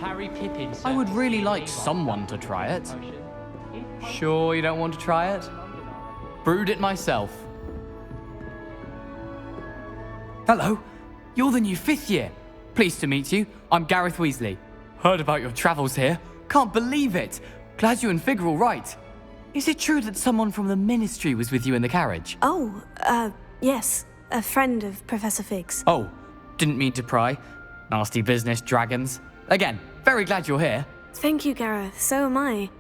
Harry Pippin. I would really like someone to try it. Sure you don't want to try it? Brewed it myself. Hello, you're the new 5th year. Pleased to meet you. I'm Gareth Weasley. Heard about your travels here. Can't believe it. Glad you and Fig are all right. Is it true that someone from the Ministry was with you in the carriage? Oh, yes. A friend of Professor Fig's. Oh, didn't mean to pry. Nasty business, dragons. Again, very glad you're here. Thank you, Gareth. So am I.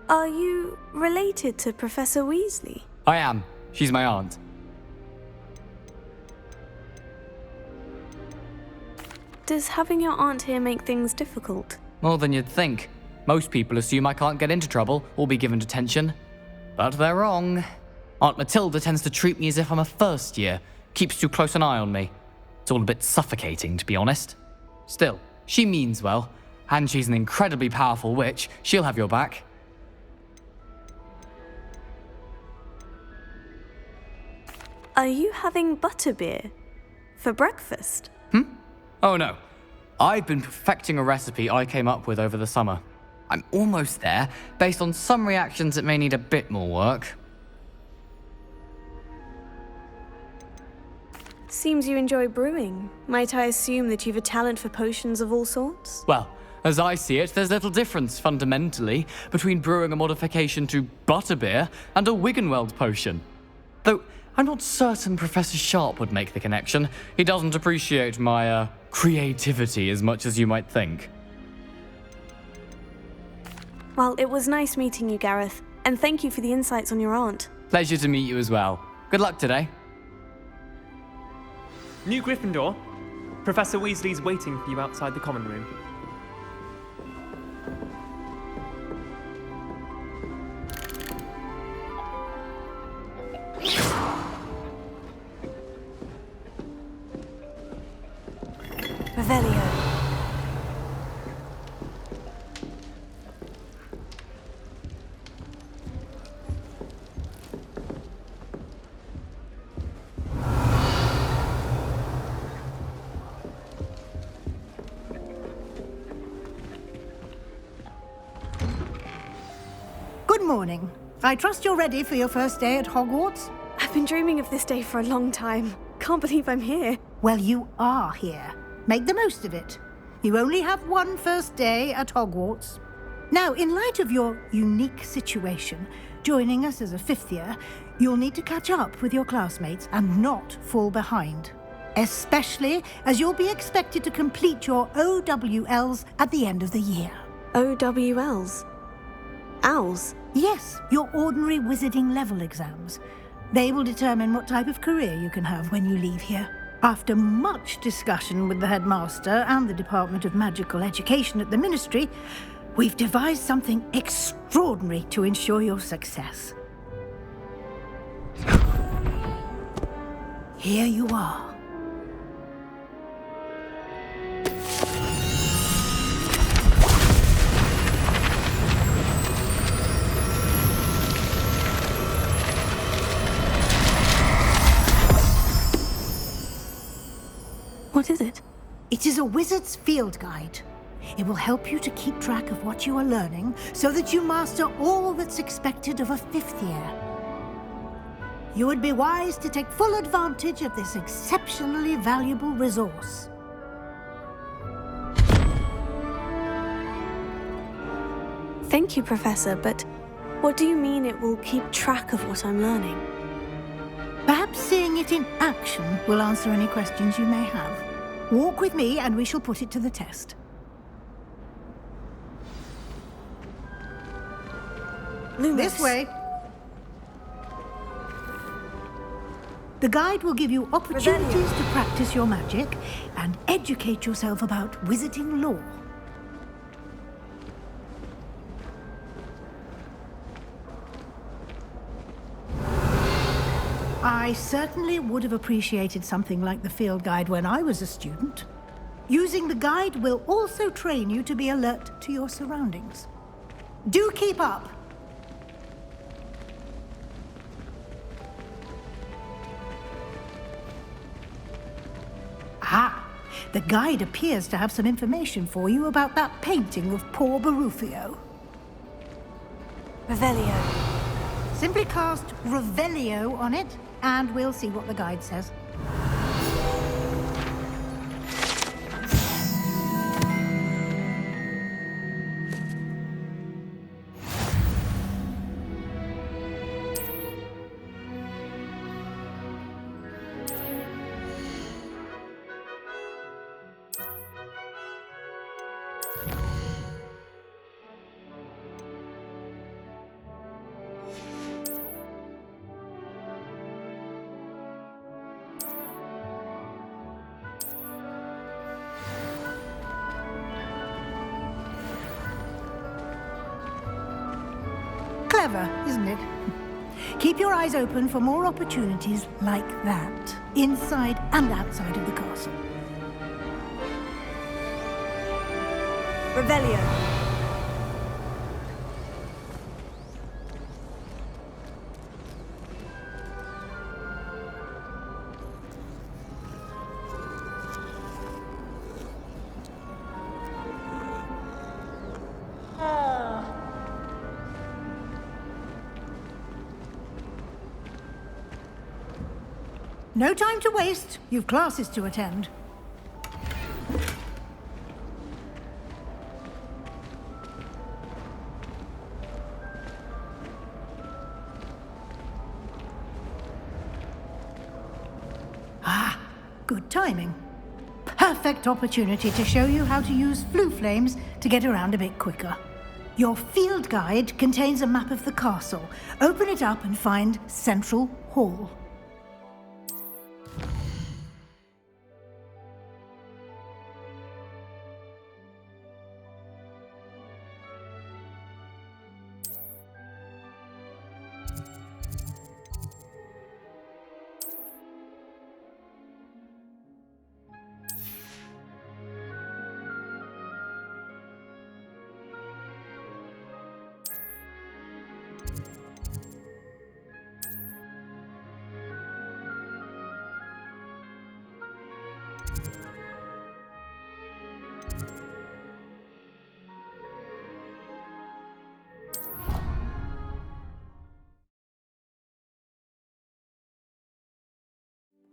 Are you related to Professor Weasley? I am. She's my aunt. Does having your aunt here make things difficult? More than you'd think. Most people assume I can't get into trouble or be given detention. But they're wrong. Aunt Matilda tends to treat me as if I'm a first year. Keeps too close an eye on me. It's all a bit suffocating, to be honest. Still, she means well. And she's an incredibly powerful witch. She'll have your back. Are you having butterbeer for breakfast? Oh no. I've been perfecting a recipe I came up with over the summer. I'm almost there. Based on some reactions, it may need a bit more work. Seems you enjoy brewing. Might I assume that you've a talent for potions of all sorts? Well, as I see it, there's little difference, fundamentally, between brewing a modification to butterbeer and a Wiggenweld potion. Though, I'm not certain Professor Sharp would make the connection. He doesn't appreciate my, creativity as much as you might think. Well, it was nice meeting you, Gareth, and thank you for the insights on your aunt. Pleasure to meet you as well. Good luck today. New Gryffindor. Professor Weasley's waiting for you outside the common room. Revelio. Good morning. I trust you're ready for your first day at Hogwarts? I've been dreaming of this day for a long time. Can't believe I'm here. Well, you are here. Make the most of it. You only have one first day at Hogwarts. Now, in light of your unique situation, joining us as a 5th year, you'll need to catch up with your classmates and not fall behind. Especially as you'll be expected to complete your OWLs at the end of the year. OWLs? Owls? Yes, your ordinary wizarding level exams. They will determine what type of career you can have when you leave here. After much discussion with the headmaster and the Department of Magical Education at the Ministry, we've devised something extraordinary to ensure your success. Here you are. What is it? It is a wizard's field guide. It will help you to keep track of what you are learning so that you master all that's expected of a 5th year. You would be wise to take full advantage of this exceptionally valuable resource. Thank you, Professor, but what do you mean it will keep track of what I'm learning? Perhaps seeing it in action will answer any questions you may have. Walk with me and we shall put it to the test. Lumos. This way. The guide will give you opportunities to practice your magic and educate yourself about wizarding lore. I certainly would have appreciated something like the field guide when I was a student. Using the guide will also train you to be alert to your surroundings. Do keep up! Ah, The guide appears to have some information for you about that painting of poor Barufio. Revelio. Simply cast Revelio on it, and we'll see what the guide says. Clever, isn't it? Keep your eyes open for more opportunities like that, inside and outside of the castle. Revelio. No time to waste. You've classes to attend. Ah, good timing. Perfect opportunity to show you how to use flue flames to get around a bit quicker. Your field guide contains a map of the castle. Open it up and find Central Hall.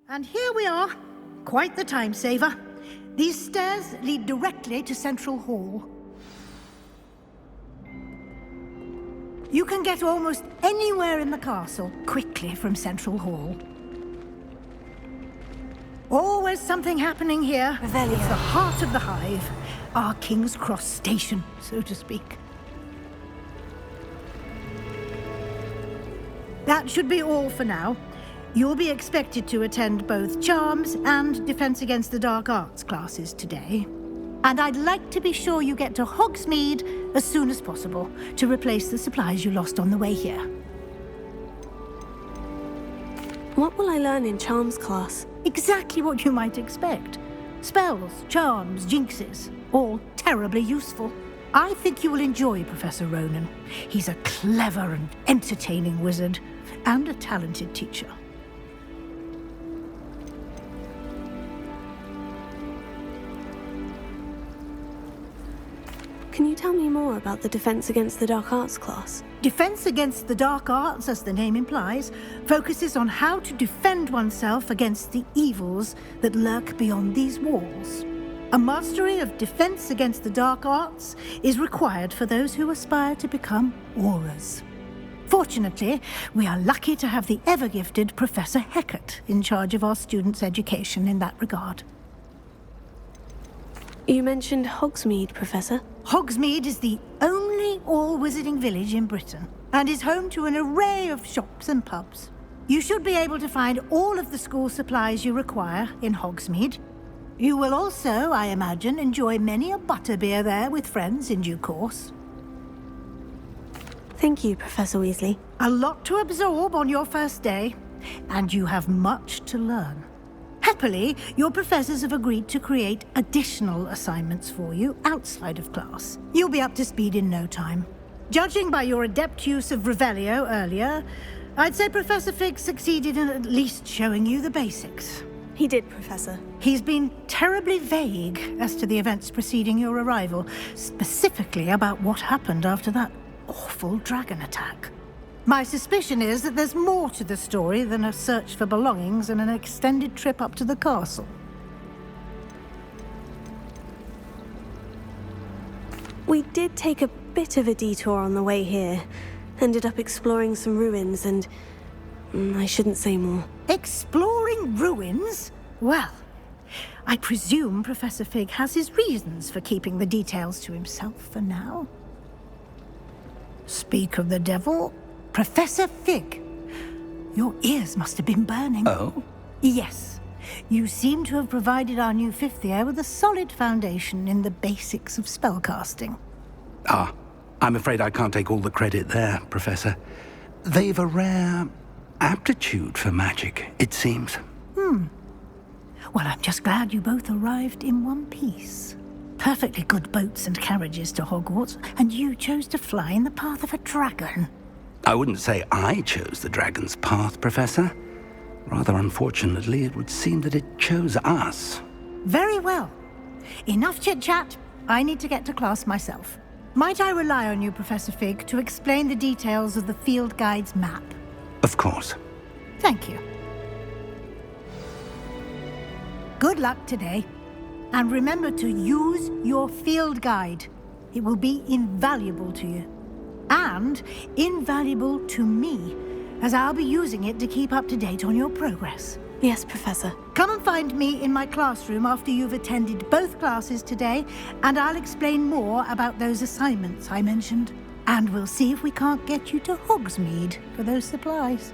And here we are. Quite the time saver. These stairs lead directly to Central Hall. You can get almost anywhere in the castle quickly from Central Hall. Always something happening here. Revelio. It's the heart of the hive. Our King's Cross station, so to speak. That should be all for now. You'll be expected to attend both Charms and Defense Against the Dark Arts classes today. And I'd like to be sure you get to Hogsmeade as soon as possible to replace the supplies you lost on the way here. What will I learn in Charms class? Exactly what you might expect. Spells, charms, jinxes, all terribly useful. I think you will enjoy Professor Ronan. He's a clever and entertaining wizard, and a talented teacher. Can you tell me more about the Defense Against the Dark Arts class? Defense Against the Dark Arts, as the name implies, focuses on how to defend oneself against the evils that lurk beyond these walls. A mastery of Defense Against the Dark Arts is required for those who aspire to become Aurors. Fortunately, we are lucky to have the ever-gifted Professor Hecat in charge of our students' education in that regard. You mentioned Hogsmeade, Professor. Hogsmeade is the only all-wizarding village in Britain and is home to an array of shops and pubs. You should be able to find all of the school supplies you require in Hogsmeade. You will also, I imagine, enjoy many a butterbeer there with friends in due course. Thank you, Professor Weasley. A lot to absorb on your first day, and you have much to learn. Happily, your professors have agreed to create additional assignments for you outside of class. You'll be up to speed in no time. Judging by your adept use of Revelio earlier, I'd say Professor Fig succeeded in at least showing you the basics. He did, Professor. He's been terribly vague as to the events preceding your arrival, specifically about what happened after that awful dragon attack. My suspicion is that there's more to the story than a search for belongings and an extended trip up to the castle. We did take a bit of a detour on the way here. Ended up exploring some ruins and... I shouldn't say more. Exploring ruins? Well, I presume Professor Fig has his reasons for keeping the details to himself for now. Speak of the devil, Professor Fig. Your ears must have been burning. Oh? Yes. You seem to have provided our new fifth year with a solid foundation in the basics of spellcasting. Ah, I'm afraid I can't take all the credit there, Professor. They've a rare aptitude for magic, it seems. Well, I'm just glad you both arrived in one piece. Perfectly good boats and carriages to Hogwarts, and you chose to fly in the path of a dragon. I wouldn't say I chose the dragon's path, Professor. Rather unfortunately, it would seem that it chose us. Very well. Enough chit-chat. I need to get to class myself. Might I rely on you, Professor Fig, to explain the details of the field guide's map? Of course. Thank you. Good luck today. And remember to use your field guide. It will be invaluable to you. And invaluable to me, as I'll be using it to keep up to date on your progress. Yes, Professor. Come and find me in my classroom after you've attended both classes today, and I'll explain more about those assignments I mentioned. And we'll see if we can't get you to Hogsmeade for those supplies.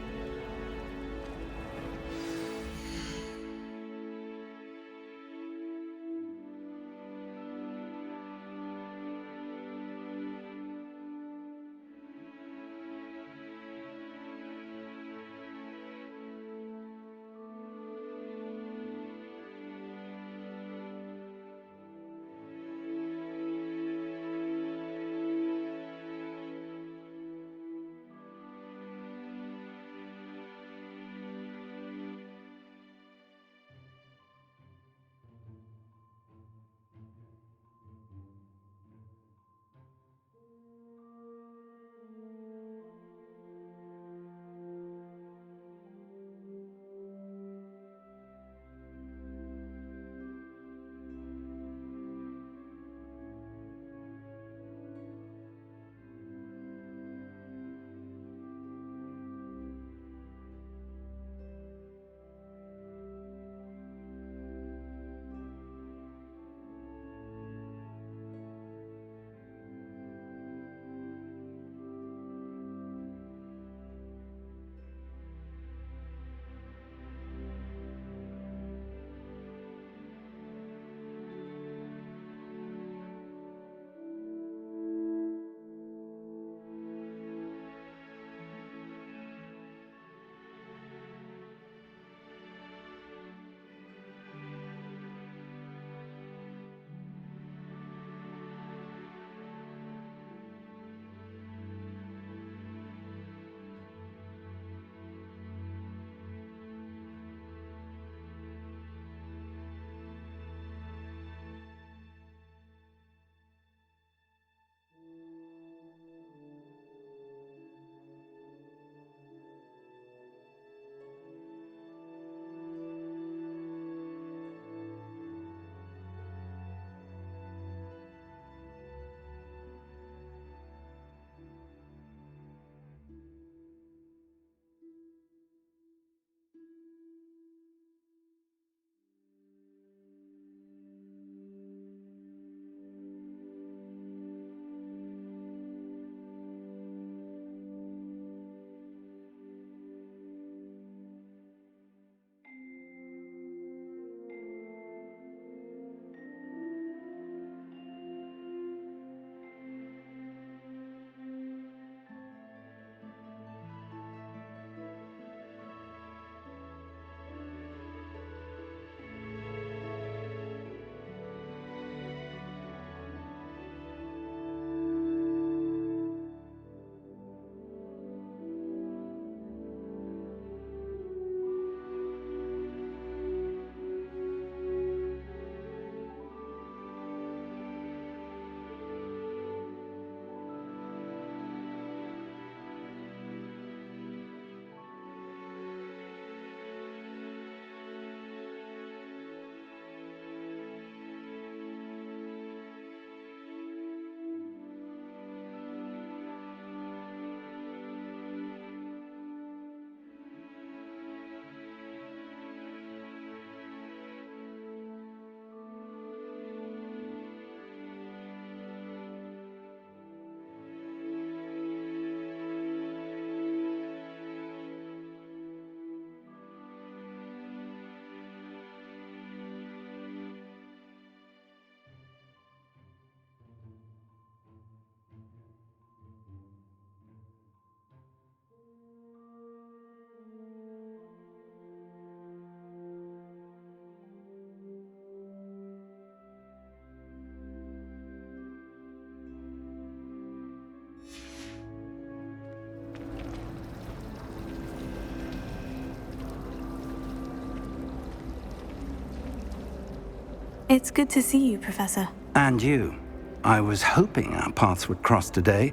It's good to see you, Professor. And you. I was hoping our paths would cross today,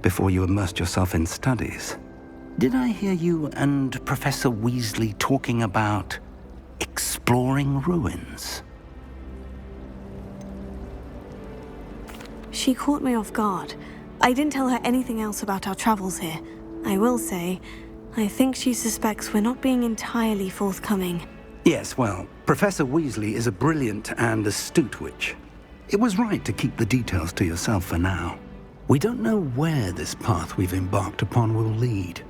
before you immersed yourself in studies. Did I hear you and Professor Weasley talking about exploring ruins? She caught me off guard. I didn't tell her anything else about our travels here. I will say, I think she suspects we're not being entirely forthcoming. Yes, well, Professor Weasley is a brilliant and astute witch. It was right to keep the details to yourself for now. We don't know where this path we've embarked upon will lead.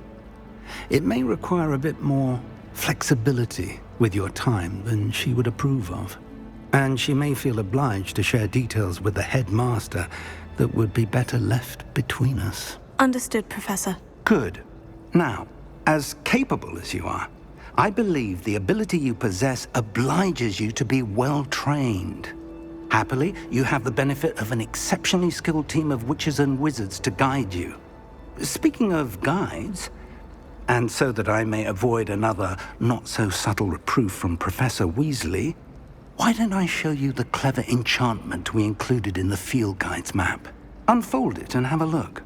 It may require a bit more flexibility with your time than she would approve of. And she may feel obliged to share details with the headmaster that would be better left between us. Understood, Professor. Good. Now, as capable as you are, I believe the ability you possess obliges you to be well trained. Happily, you have the benefit of an exceptionally skilled team of witches and wizards to guide you. Speaking of guides, and so that I may avoid another not-so-subtle reproof from Professor Weasley, why don't I show you the clever enchantment we included in the field guide's map? Unfold it and have a look.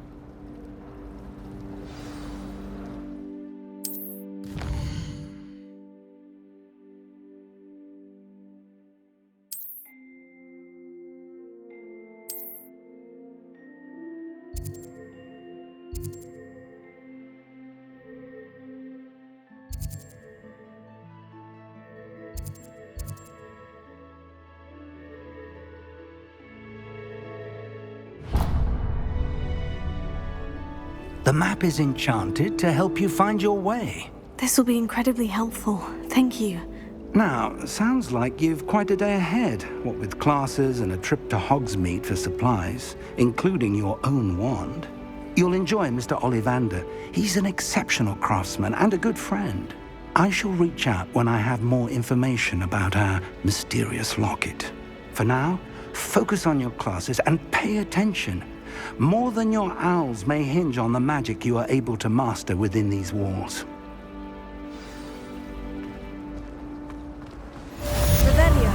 The map is enchanted to help you find your way. This will be incredibly helpful. Thank you. Now, sounds like you've quite a day ahead, what with classes and a trip to Hogsmeade for supplies, including your own wand. You'll enjoy Mr. Ollivander. He's an exceptional craftsman and a good friend. I shall reach out when I have more information about our mysterious locket. For now, focus on your classes and pay attention. More than your owls may hinge on the magic you are able to master within these walls. Revelio.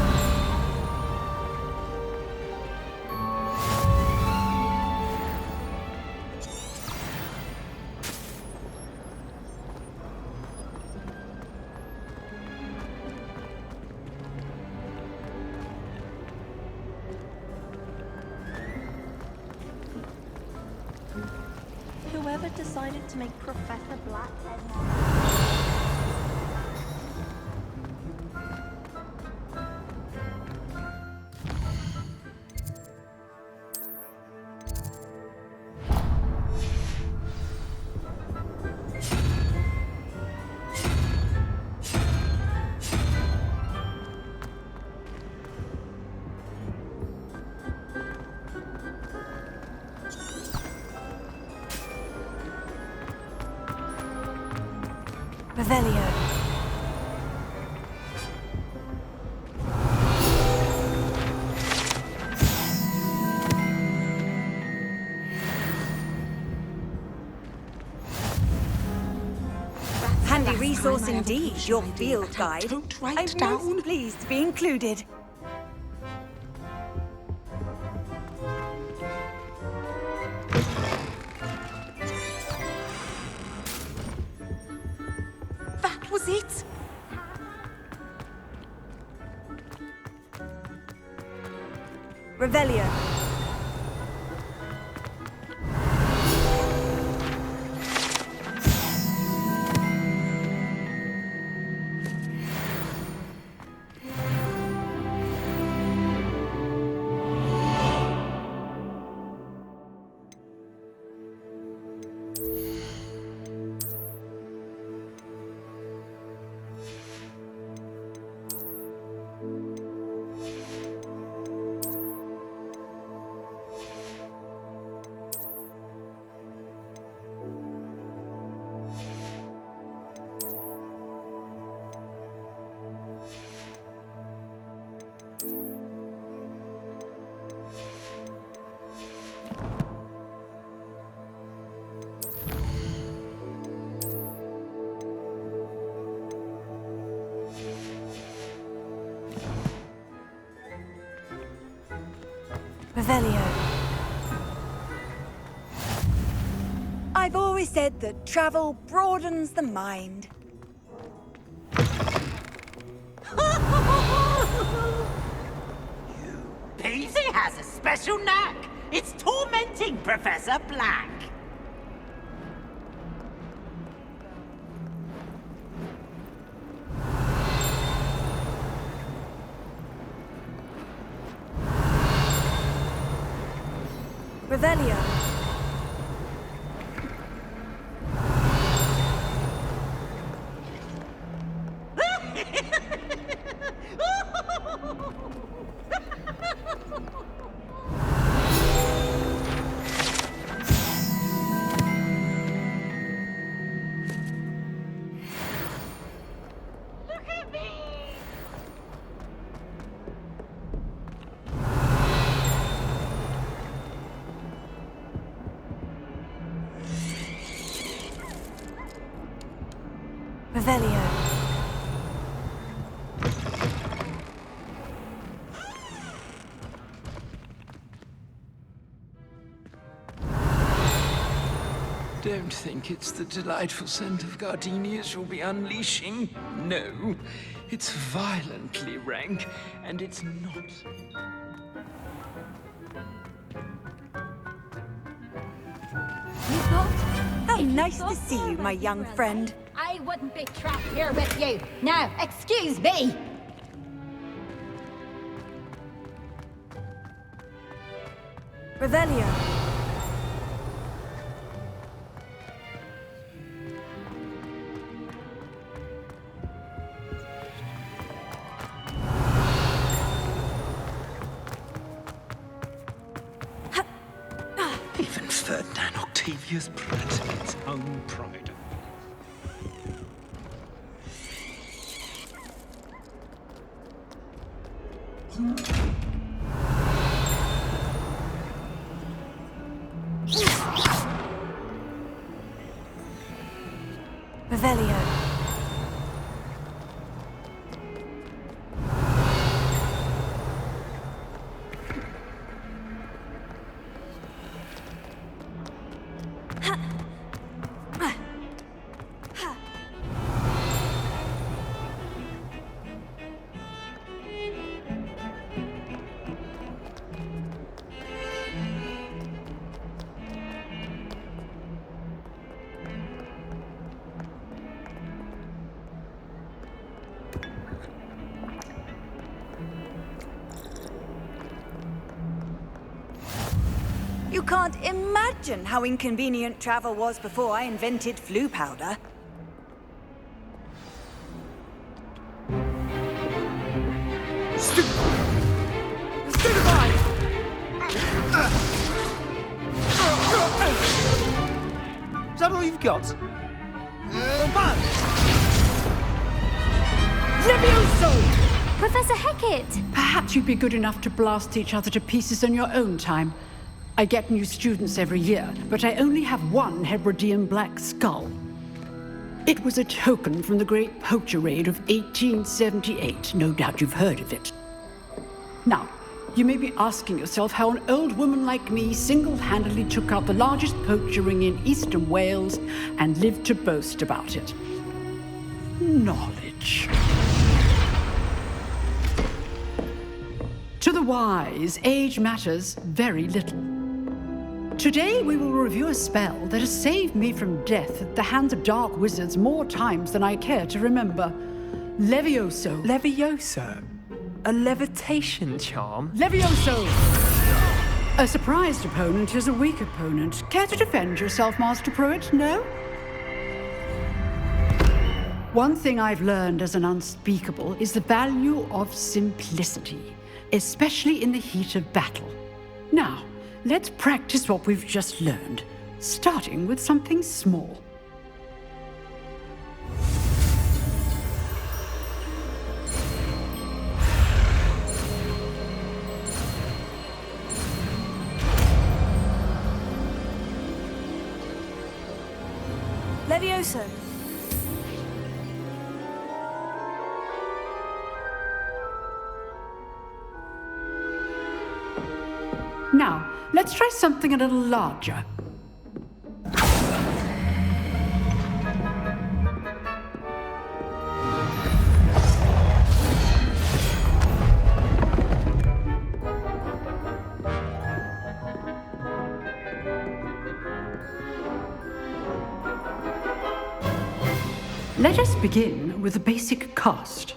Whoever decided to make Professor Black headmaster. Revelio. Handy resource indeed, your field guide. I'm most pleased to be included. That was it. Revelio. Revelio. I've always said that travel broadens the mind. Peasy has a special knack. It's tormenting Professor Black. Revelio. Revelio. Don't think it's the delightful scent of gardenias you'll be unleashing. No, it's violently rank, and it's not. How nice to see you, my young friend. I wouldn't be trapped here with you. Now, excuse me. Revelio. Even Ferdinand Octavius Pratt in its own pride. Revelio. You can't imagine how inconvenient travel was before I invented flu powder. Is that all you've got? Levioso! Professor Hecat! Perhaps you'd be good enough to blast each other to pieces in your own time. I get new students every year, but I only have one Hebridean black skull. It was a token from the Great Poacher Raid of 1878. No doubt you've heard of it. Now, you may be asking yourself how an old woman like me single-handedly took out the largest poacher ring in eastern Wales and lived to boast about it. Knowledge. To the wise, age matters very little. Today we will review a spell that has saved me from death at the hands of dark wizards more times than I care to remember. Levioso. Levioso? A levitation charm? Levioso! A surprised opponent is a weak opponent. Care to defend yourself, Master Pruitt? No? One thing I've learned as an unspeakable is the value of simplicity, especially in the heat of battle. Now, let's practice what we've just learned, starting with something small. Levioso. Now, let's try something a little larger. Let us begin with the basic cast.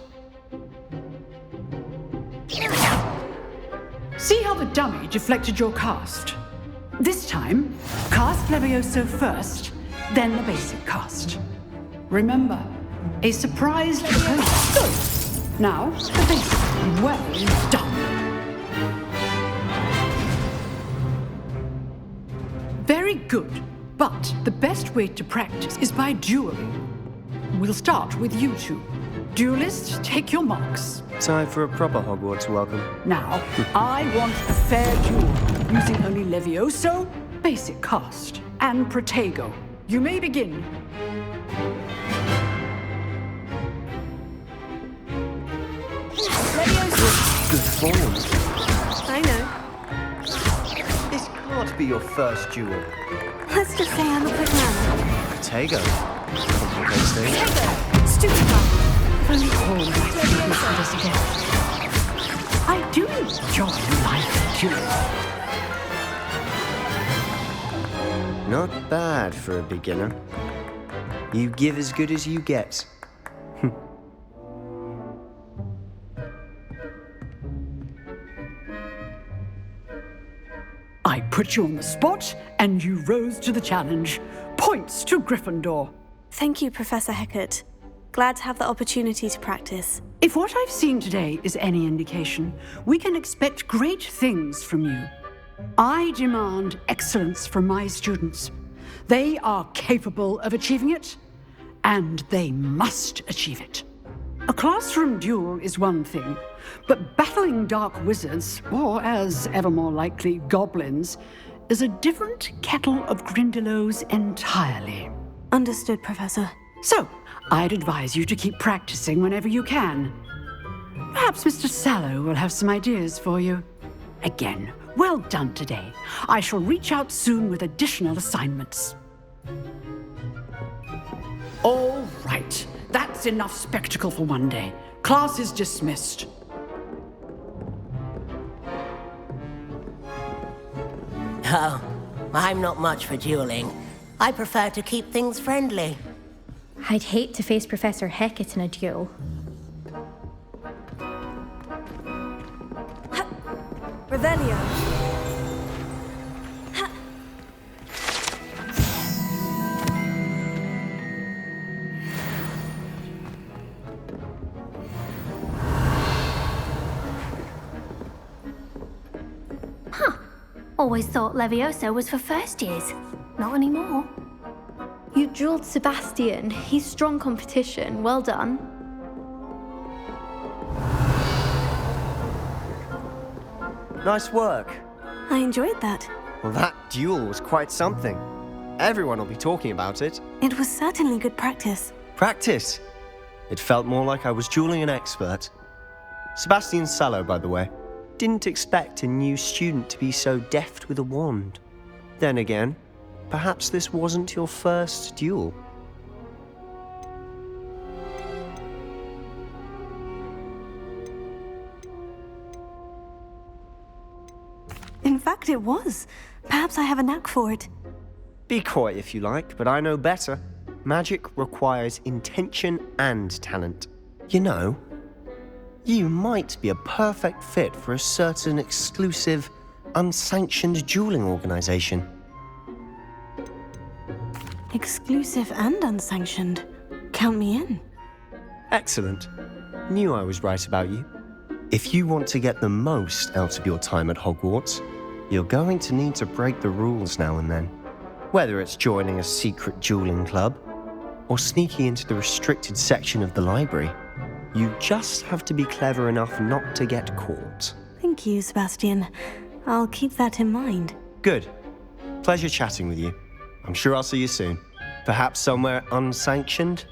See how the dummy deflected your cast? This time, cast Levioso first, then the basic cast. Remember, a surprise Levioso. Good. Now, the basic. Well done. Very good, but the best way to practice is by dueling. We'll start with you two. Duelists, take your marks. Time for a proper Hogwarts welcome. Now, I want a fair duel, using only Levioso, basic cast, and Protego. You may begin. Levioso. Good form. I know. This can't be your first duel. Let's just say I'm a quick learner. Protego. Complicates things. Protego! Stupid one. If only all my students did this again. I do enjoy life dueling. Not bad for a beginner. You give as good as you get. I put you on the spot, and you rose to the challenge. Points to Gryffindor. Thank you, Professor Hecat. Glad to have the opportunity to practice. If what I've seen today is any indication, we can expect great things from you. I demand excellence from my students. They are capable of achieving it, and they must achieve it. A classroom duel is one thing, but battling dark wizards, or as ever more likely, goblins, is a different kettle of Grindylows entirely. Understood, Professor. So, I'd advise you to keep practicing whenever you can. Perhaps Mr. Sallow will have some ideas for you. Again, well done today. I shall reach out soon with additional assignments. All right, that's enough spectacle for one day. Class is dismissed. Oh, I'm not much for dueling. I prefer to keep things friendly. I'd hate to face Professor Hecat in a duel. Revelio. Always thought Levioso was for first years. Not anymore. You drilled Sebastian. He's strong competition. Well done. Nice work. I enjoyed that. Well, that duel was quite something. Everyone will be talking about it. It was certainly good practice. Practice? It felt more like I was dueling an expert. Sebastian Sallow, by the way. Didn't expect a new student to be so deft with a wand. Then again, perhaps this wasn't your first duel. In fact, it was. Perhaps I have a knack for it. Be coy if you like, but I know better. Magic requires intention and talent. You know, you might be a perfect fit for a certain exclusive, unsanctioned dueling organization. Exclusive and unsanctioned. Count me in. Excellent. Knew I was right about you. If you want to get the most out of your time at Hogwarts, you're going to need to break the rules now and then. Whether it's joining a secret dueling club, or sneaking into the restricted section of the library, you just have to be clever enough not to get caught. Thank you, Sebastian. I'll keep that in mind. Good. Pleasure chatting with you. I'm sure I'll see you soon. Perhaps somewhere unsanctioned?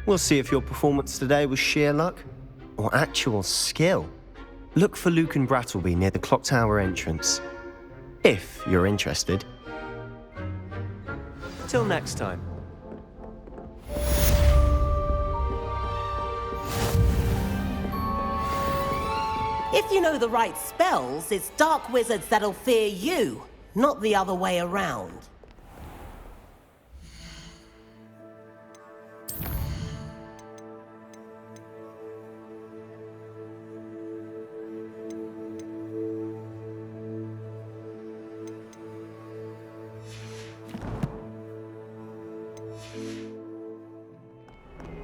We'll see if your performance today was sheer luck or actual skill. Look for Luke and Brattleby near the Clock Tower entrance. If you're interested. Till next time. If you know the right spells, it's dark wizards that'll fear you, not the other way around.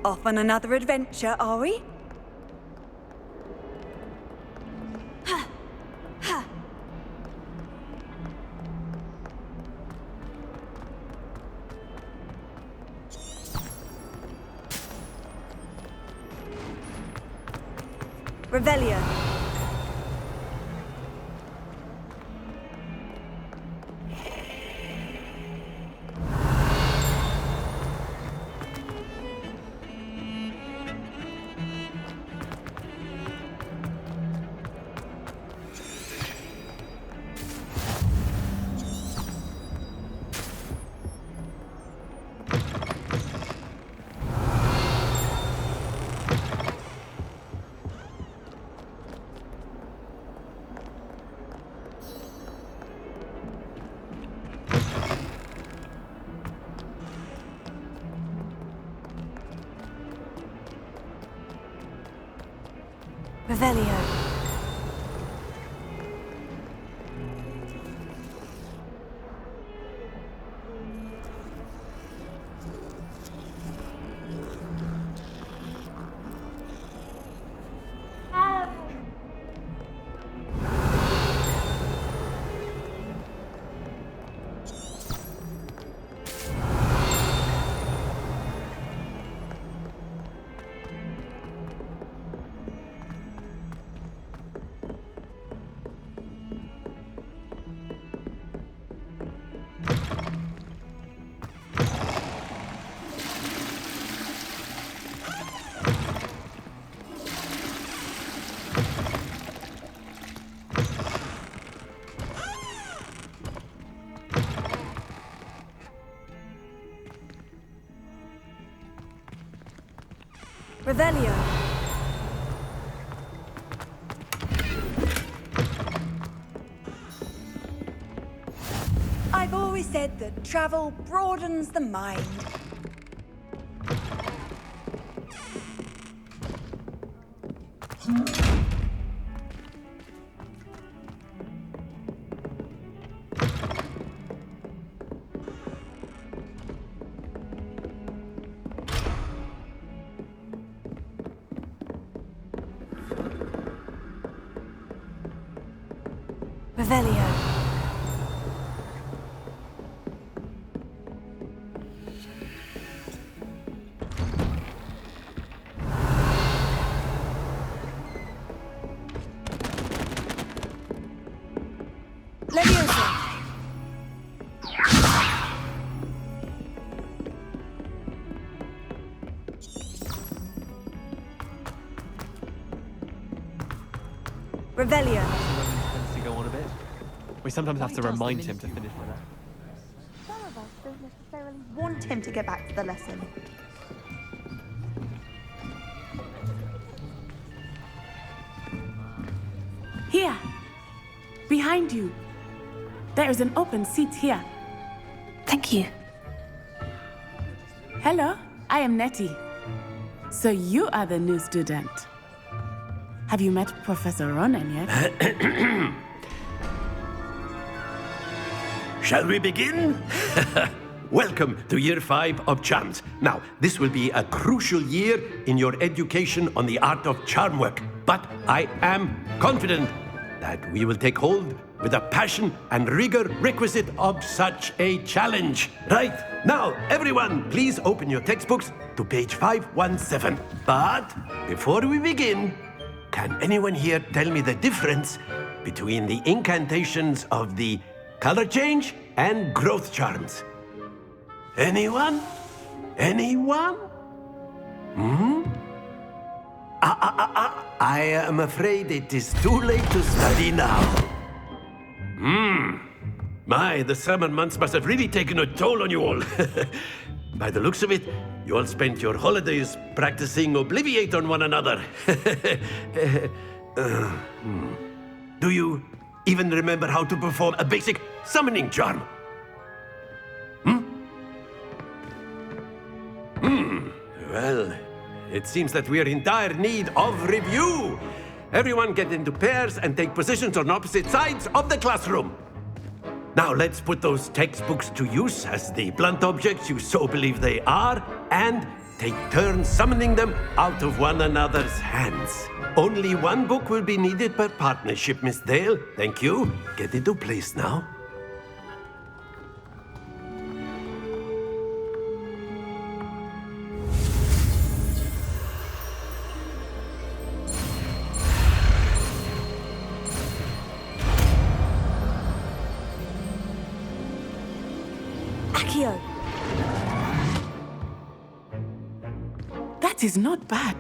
Off on another adventure, are we? Revelio. Revelio. Revelio. I've always said that travel broadens the mind. Revelio. Leviosa. Revelio. We sometimes have to remind him to finish with that. Some of us don't necessarily want him to get back to the lesson. Here! Behind you! There is an open seat here. Thank you. Hello, I am Nettie. So you are the new student. Have you met Professor Ronan yet? Shall we begin? Welcome to Year 5 of Charms. Now, this will be a crucial year in your education on the art of charm work. But I am confident that we will take hold with the passion and rigor requisite of such a challenge. Right, now, everyone, please open your textbooks to page 517. But before we begin, can anyone here tell me the difference between the incantations of the color change and growth charms? Anyone? Anyone? I am afraid it is too late to study now. My, the summer months must have really taken a toll on you all. By the looks of it, you all spent your holidays practicing Obliviate on one another. Do you even remember how to perform a basic summoning charm? Well, it seems that we are in dire need of review. Everyone get into pairs and take positions on opposite sides of the classroom. Now let's put those textbooks to use as the blunt objects you so believe they are, and take turns summoning them out of one another's hands. Only one book will be needed per partnership, Miss Dale. Thank you. Get into place now. Accio! That is not bad.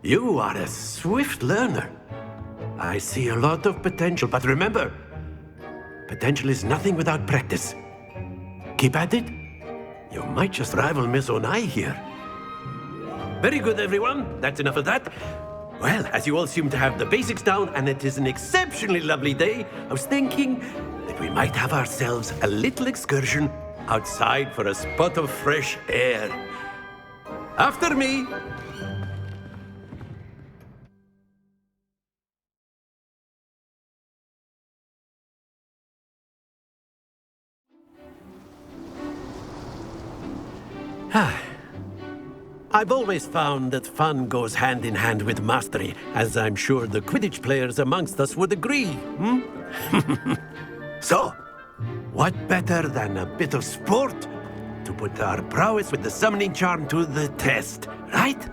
You are a swift learner. I see a lot of potential, but remember, potential is nothing without practice. Keep at it. You might just rival Miss Onai here. Very good, everyone. That's enough of that. Well, as you all seem to have the basics down, and it is an exceptionally lovely day, I was thinking that we might have ourselves a little excursion outside for a spot of fresh air. After me. I've always found that fun goes hand in hand with mastery, as I'm sure the Quidditch players amongst us would agree, So, what better than a bit of sport to put our prowess with the summoning charm to the test, right?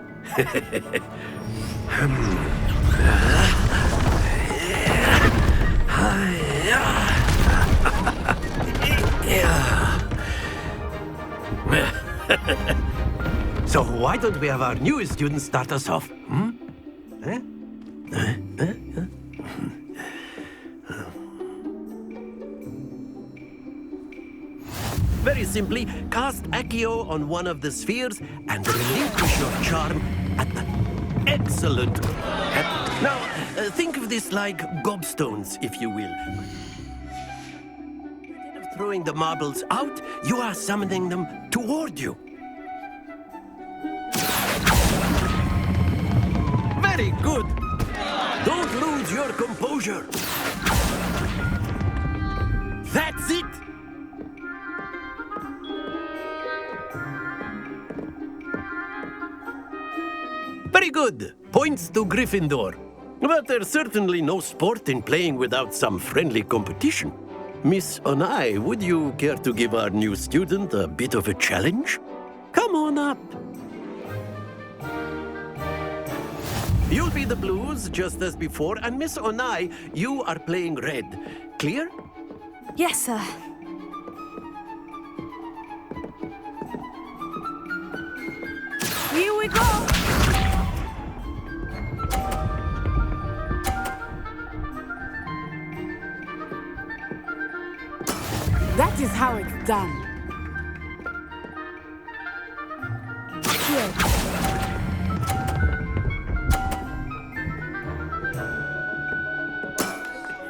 So why don't we have our newest student start us off? Very simply, cast Accio on one of the spheres and relinquish your charm at the... Excellent. Now, think of this like gobstones, if you will. Instead of throwing the marbles out, you are summoning them toward you. Very good. Don't lose your composure. That's it. Very good. Points to Gryffindor. But there's certainly no sport in playing without some friendly competition. Miss Onai, would you care to give our new student a bit of a challenge? Come on up. You'll be the blues, just as before, and Miss Onai, you are playing red. Clear? Yes, sir. Here we go! That is how it's done. Here.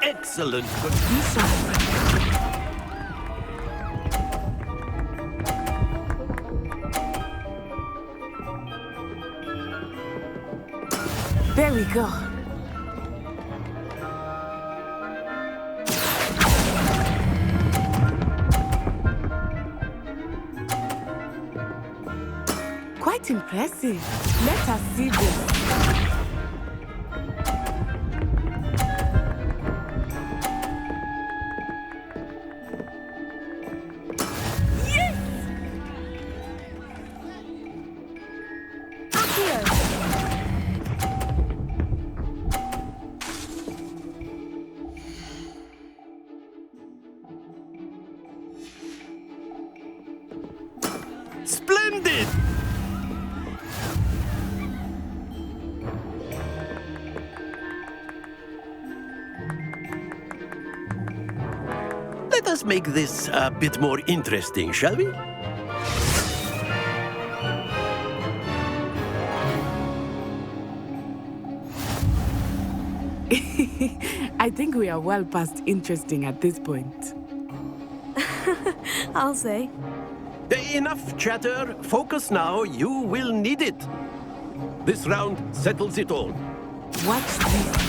Excellent. Very good. Quite impressive. Let us see this. Splendid! let us make this a bit more interesting, shall we? I think we are well past interesting at this point. I'll say. Enough chatter. Focus now. You will need it. This round settles it all. Watch this.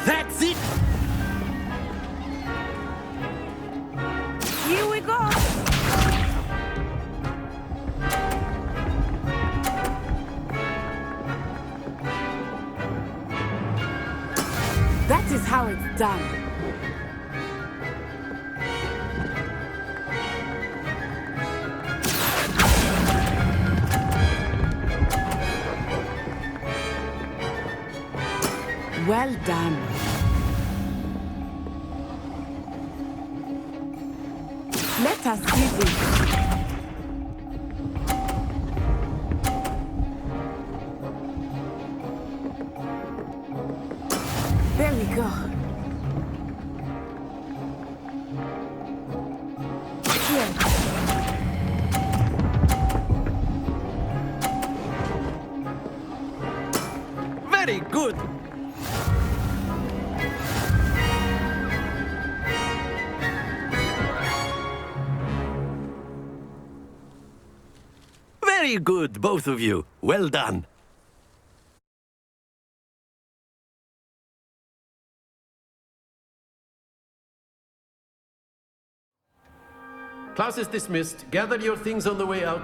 That's it! Here we go! That is how it's done. Well done. Let us see this. There we go. Here. Very good. Very good, both of you. Well done. Class is dismissed. Gather your things on the way out.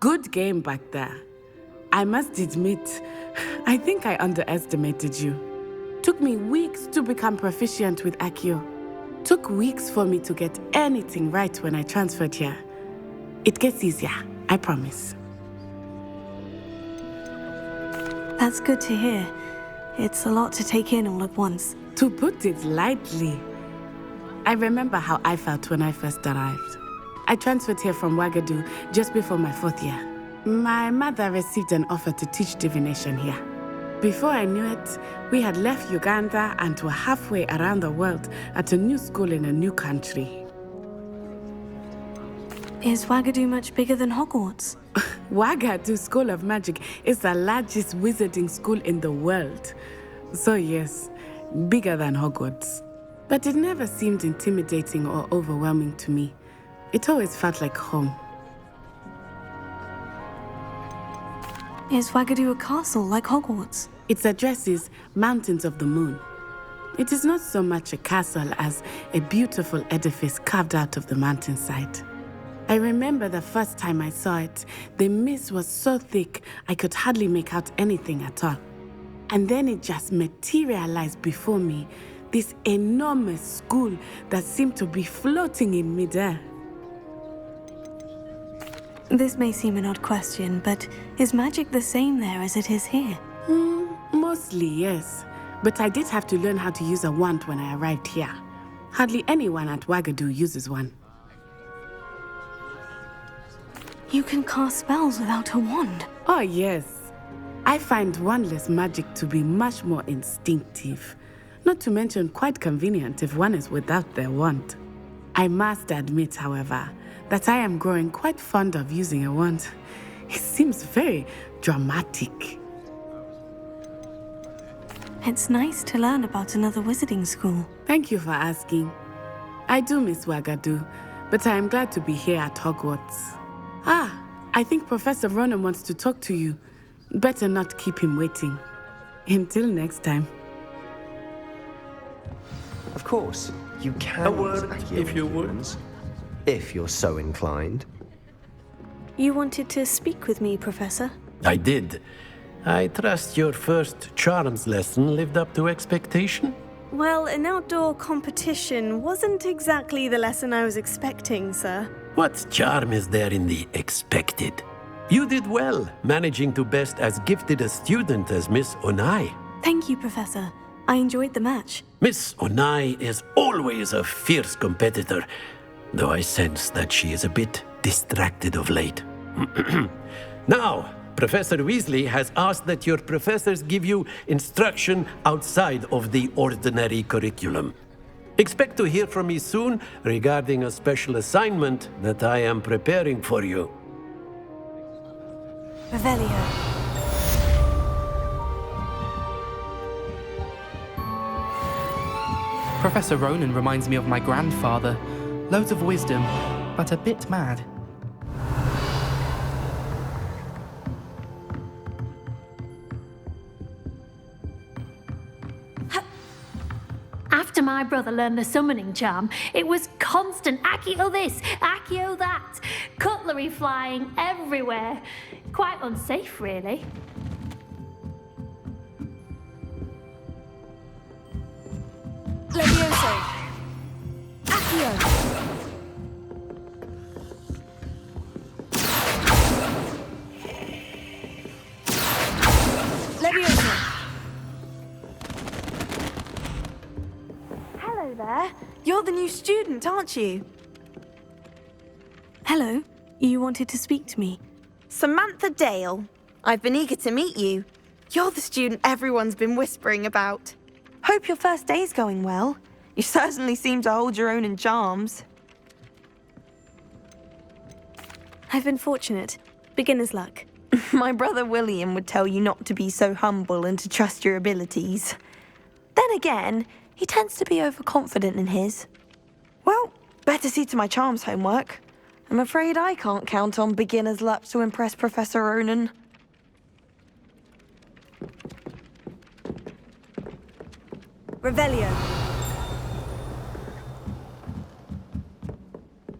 Good game back there. I must admit, I think I underestimated you. Took me weeks to become proficient with Accio. Took weeks for me to get anything right when I transferred here. It gets easier, I promise. That's good to hear. It's a lot to take in all at once. To put it lightly, I remember how I felt when I first arrived. I transferred here from Ouagadougou just before my 4th year. My mother received an offer to teach divination here. Before I knew it, we had left Uganda and were halfway around the world at a new school in a new country. Is Ouagadougou much bigger than Hogwarts? Ouagadougou School of Magic is the largest wizarding school in the world. So yes, bigger than Hogwarts. But it never seemed intimidating or overwhelming to me. It always felt like home. Is Ouagadougou a castle like Hogwarts? Its address is Mountains of the Moon. It is not so much a castle as a beautiful edifice carved out of the mountainside. I remember the first time I saw it, the mist was so thick I could hardly make out anything at all. And then it just materialized before me, this enormous school that seemed to be floating in midair. This may seem an odd question, but is magic the same there as it is here? Mostly, yes. But I did have to learn how to use a wand when I arrived here. Hardly anyone at Ouagadougou uses one. You can cast spells without a wand? Oh, yes. I find wandless magic to be much more instinctive. Not to mention quite convenient if one is without their wand. I must admit, however, that I am growing quite fond of using a wand. It seems very dramatic. It's nice to learn about another wizarding school. Thank you for asking. I do miss Ouagadougou, but I am glad to be here at Hogwarts. I think Professor Ronan wants to talk to you. Better not keep him waiting. Until next time. Of course, you can A word, use Accio if you would. weapons, if you're so inclined. You wanted to speak with me, Professor? I did. I trust your first charms lesson lived up to expectation? Well, an outdoor competition wasn't exactly the lesson I was expecting, sir. What charm is there in the expected? You did well, managing to best as gifted a student as Miss Onai. Thank you, Professor. I enjoyed the match. Miss Onai is always a fierce competitor, though I sense that she is a bit distracted of late. Now, Professor Weasley has asked that your professors give you instruction outside of the ordinary curriculum. Expect to hear from me soon regarding a special assignment that I am preparing for you. Revelio. Professor Ronan reminds me of my grandfather. Loads of wisdom, but a bit mad. After my brother learned the summoning charm, it was constant Accio this, Accio that, cutlery flying everywhere. Quite unsafe, really. Levioso! Accio! Levioso! Hello there. You're the new student, aren't you? Hello. You wanted to speak to me? Samantha Dale. I've been eager to meet you. You're the student everyone's been whispering about. Hope your first day's going well. You certainly seem to hold your own in charms. I've been fortunate. Beginner's luck. My brother William would tell you not to be so humble and to trust your abilities. Then again, he tends to be overconfident in his. Well, better see to my charms homework. I'm afraid I can't count on beginner's luck to impress Professor Ronan. Revelio.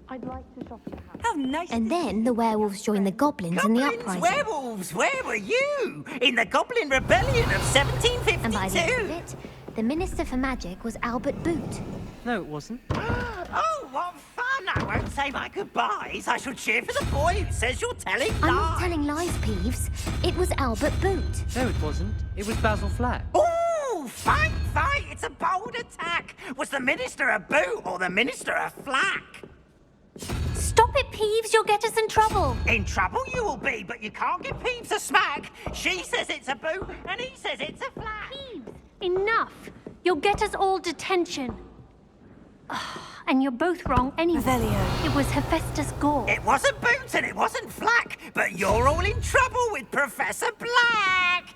I'd like to shop your house. How nice. And then the werewolves joined the goblins in the uprising. Werewolves, where were you? In the Goblin Rebellion of 1752? And by the end of it, the Minister for Magic was Albert Boot. No, it wasn't. Oh, what fun! I won't say my goodbyes. I shall cheer for the boy who says you're telling lies. I'm not telling lies, Peeves. It was Albert Boot. No, it wasn't. It was Basil Flack. Oh, fight, fight! It's a bold attack. Was the Minister a boot or the Minister a flack? Stop it, Peeves. You'll get us in trouble. In trouble you will be, but you can't give Peeves a smack. She says it's a boot, and he says it's a flack. Peeves, enough. You'll get us all detention. And you're both wrong anyway. Revelio. It was Hephaestus Gore. It wasn't Boots and it wasn't Flack, but you're all in trouble with Professor Black.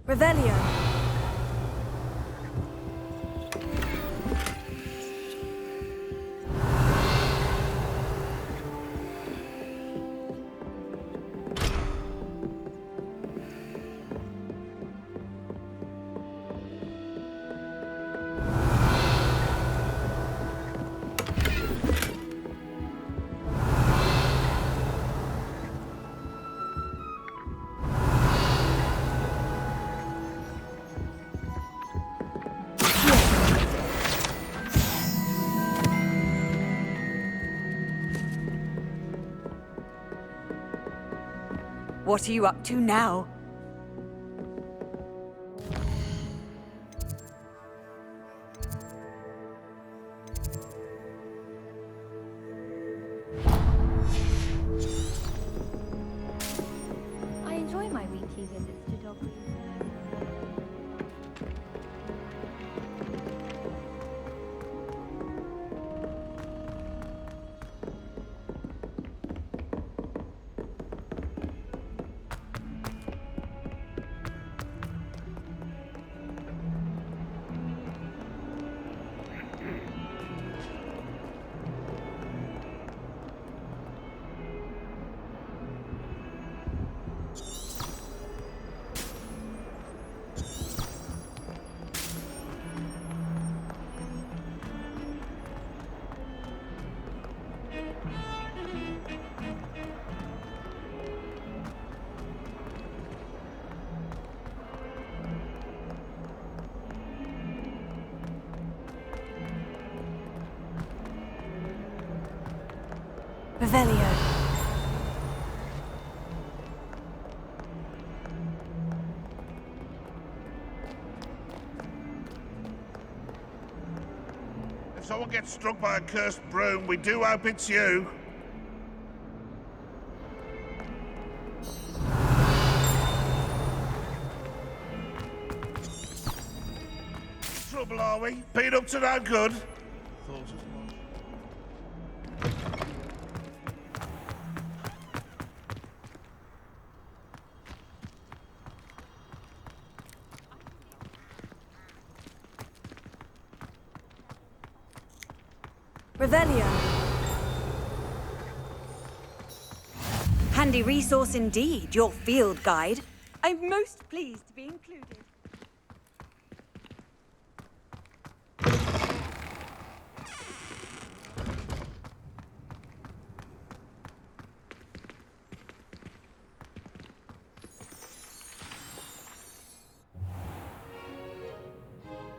Revelio. What are you up to now? I enjoy my weekly visits to Dogweed. Revelio. If someone gets struck by a cursed broom, we do hope it's you. Trouble, are we? Been up to no good? Thought as much. Revelio. Handy resource indeed, your field guide. I'm most pleased to be included.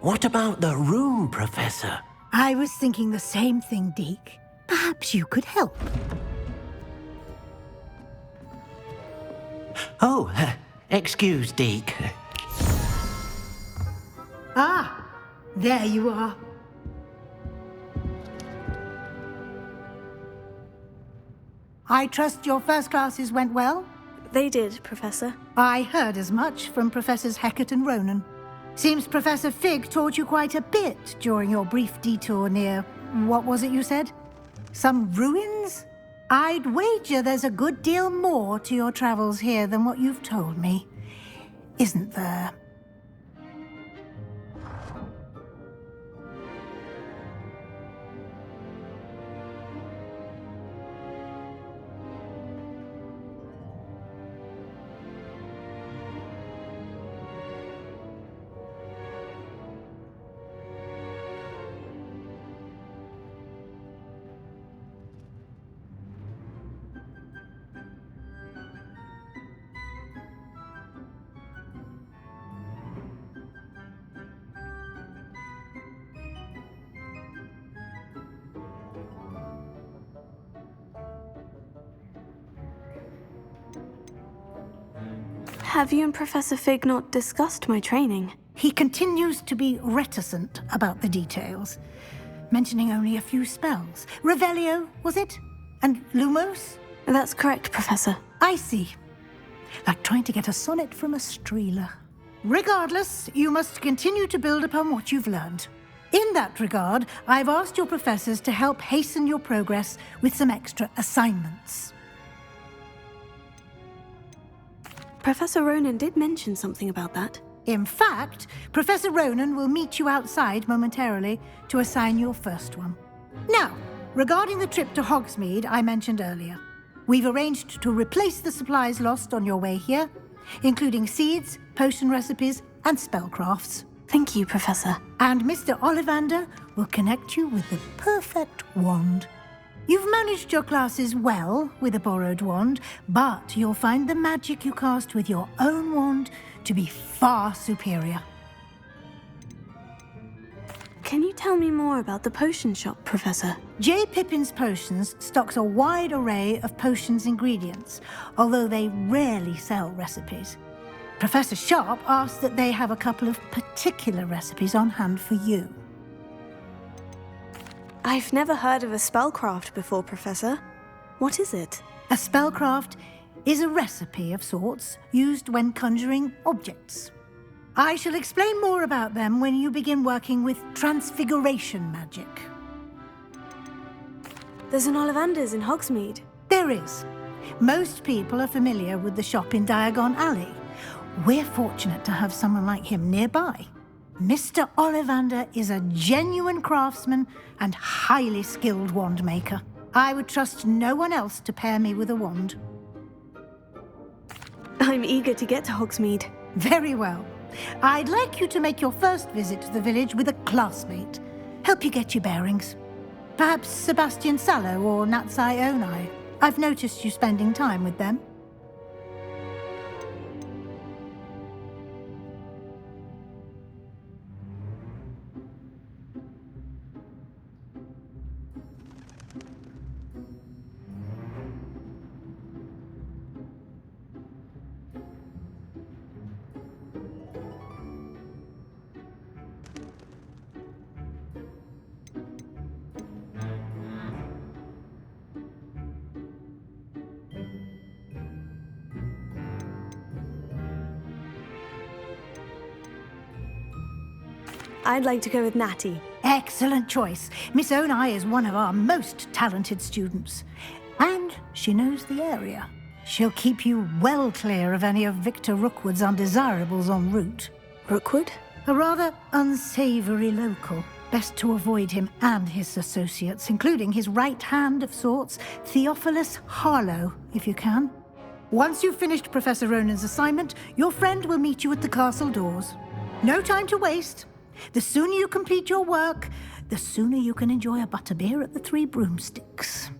What about the room, Professor? I was thinking the same thing, Deke. Perhaps you could help. Oh, excuse, Deke. Ah, there you are. I trust your first classes went well? They did, Professor. I heard as much from Professors Hecat and Ronan. Seems Professor Fig taught you quite a bit during your brief detour near... what was it you said? Some ruins? I'd wager there's a good deal more to your travels here than what you've told me. Isn't there? Have you and Professor Fig not discussed my training? He continues to be reticent about the details, mentioning only a few spells. Revelio, was it? And Lumos? That's correct, Professor. I see. Like trying to get a sonnet from a streeler. Regardless, you must continue to build upon what you've learned. In that regard, I've asked your professors to help hasten your progress with some extra assignments. Professor Ronan did mention something about that. In fact, Professor Ronan will meet you outside momentarily to assign your first one. Now, regarding the trip to Hogsmeade I mentioned earlier, we've arranged to replace the supplies lost on your way here, including seeds, potion recipes, and spellcrafts. Thank you, Professor. And Mr. Ollivander will connect you with the perfect wand. You've managed your classes well with a borrowed wand, but you'll find the magic you cast with your own wand to be far superior. Can you tell me more about the potion shop, Professor? J. Pippin's Potions stocks a wide array of potions ingredients, although they rarely sell recipes. Professor Sharp asked that they have a couple of particular recipes on hand for you. I've never heard of a spellcraft before, Professor. What is it? A spellcraft is a recipe of sorts used when conjuring objects. I shall explain more about them when you begin working with transfiguration magic. There's an Ollivander's in Hogsmeade. There is. Most people are familiar with the shop in Diagon Alley. We're fortunate to have someone like him nearby. Mr. Ollivander is a genuine craftsman and highly skilled wand maker. I would trust no one else to pair me with a wand. I'm eager to get to Hogsmeade. Very well. I'd like you to make your first visit to the village with a classmate. Help you get your bearings. Perhaps Sebastian Sallow or Natsai Onai. I've noticed you spending time with them. I'd like to go with Natty. Excellent choice. Miss Onai is one of our most talented students. And she knows the area. She'll keep you well clear of any of Victor Rookwood's undesirables en route. Rookwood? A rather unsavoury local. Best to avoid him and his associates, including his right hand of sorts, Theophilus Harlow, if you can. Once you've finished Professor Ronan's assignment, your friend will meet you at the castle doors. No time to waste. The sooner you complete your work, the sooner you can enjoy a butterbeer at the Three Broomsticks.